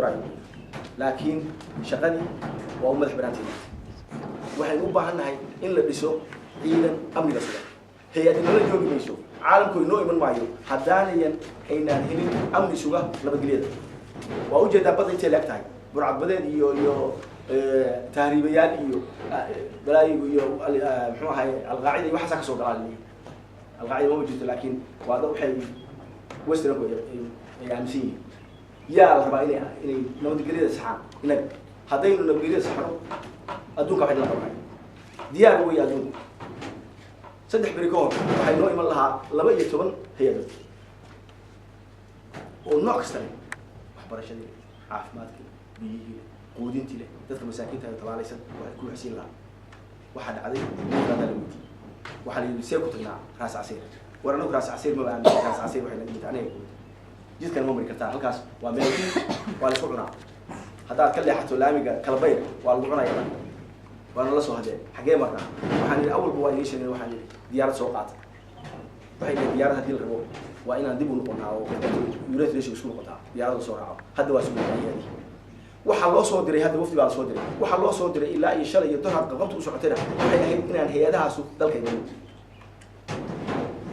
براي لكن شغلي وأمة حبرانتي waxay u baahannahay in la dhiso ciidan amniga sugan hay'adda la joogi mayso caalamku inoo iman maayo haddaanayan aynaan helin amni suga nabadgelyada waa u jeedaa badda intay leeg tahay burcadbadeed iyo tahriibayaal iyo balaayigu iyo muxuu ahay alqaacida iyo waxaas ka soo galaan alqaacida ma jirto laakiin waa dad waxay western ay aaminsan yihiin yaa la rabaa inay nabadgelyada saxaan inaga haddaynu nabadgelyada saxno adduunka waxay la qabnay diyaar weey adduunku saddex bari ka hor waxay noo iman lahaa 12 hay'adood oo nooc kasta leh waxbarashadii caafimaadkii biyihii quudintii leh dadka masaakiinta ay tabaalaysan waxay ku xisiin lahaa waxa dhacday qadada la weydiiyay waxa la yidhi see ku tagnaa raas casiir warano raas casiir ma baan raas casiir waxay la yidhi aniga jidkan ma mari kartaa halkaas waa meel waa la isku cunaa haddaad ka leexato laamiga kala bayr waa lagu cunayaa وانا لا سو هدي حاجه مره waxaan awal buu ay sheegay waxaan diyaarad soo qaatay waxay diyaarad hadii la rabo waa inaan dib u noqonaa oo yuurad leesho isku noqotaa diyaarad soo raaco hadda waa soo diyaariyay waxa loo soo diray hadda wafdi baa soo diray waxa loo soo diray ilaa iyo shalay iyo dohad qabto u socotayna waxay ahayd inaan hay'adahaas dalka iman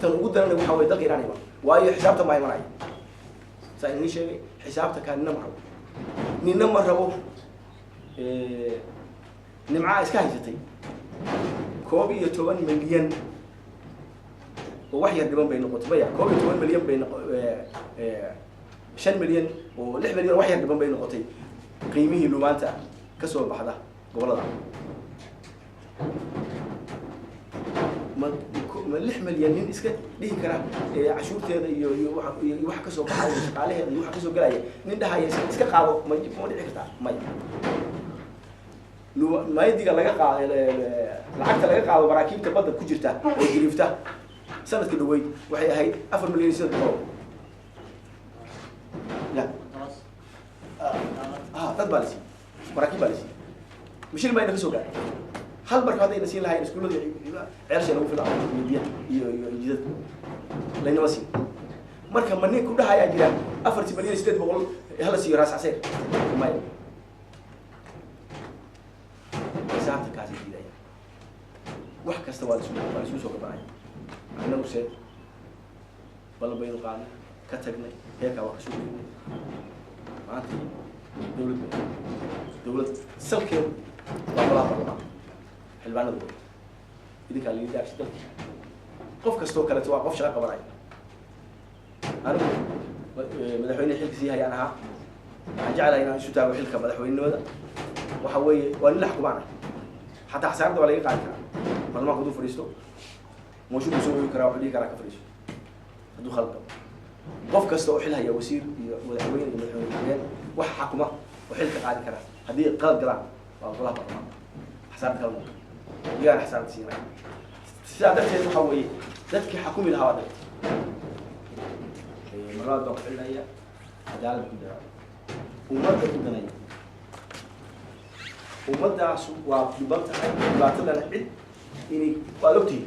tan ugu daran waxa way dalka Iran iman waayo xisaabta ma imanay saa in sheegay xisaabta kan nina ma rabo نمعة إسكاهيتي كوبي يتوان مليون وواحد يردبان بين قطبية كوبي يتوان مليون بين 5 مليون و6 مليون واحد يردبان بين قطي قيمه لومانتا كسر بحدا قبل هذا ما 6 مليون إسكا ليه كلام عشور تهذا يوحى كسر بحدا عليه يوحى كسر قلاية نين ده هاي إسكا قالوا ما يجيب ما يحكي ما ما يديك لقى قاعد العكس لقى قاعد براكيب تبدأ كجرته وجريفته سنة كده وين وحي هاي 4 مليون سنة دولار لا تبالسي براكيب بالسي مش اللي ما ينافسوا قاعد هل بركة هذا ينسين لهاي السكول عرش لو في الأرض ميديا يجد لأنه وسيم مركب مني كل هاي أجرام 4 مليون سنة بقول هلا سيراس عسير ما حسابتك هذه البداية وحكى استوى السوق بعين أنا وسيد والله بين القاعدة كتجنا هيك وحشوف معناته دولة سلكي والله حلبانة دولة إذا كان اللي دارس دولة قف كستوك كلا توا قف شغال بعين أنا مدحوين حلك زيها يعني ها جعل هنا شو تابع حلك مدحوين نودا وحوي ولا حكوا معنا حتى حسابته ولا يقعد كلام ما خدوا فريستو مو شو بيسوي كراو عليه كراك فريش هدو خلطه قف كستو حلها يا وسير مدحوين مدحوين وح حكمه وحلك قاعد كرا هذه قلب قلام والله برا حساب كلام يا حساب سينا ساعات شيء حوي ذاتك حكومي الهواء مرات دوق حلها هي عدالة كده ومرات كده ومدى waa dhibanta ay dhibaatada la xid inay qalabtii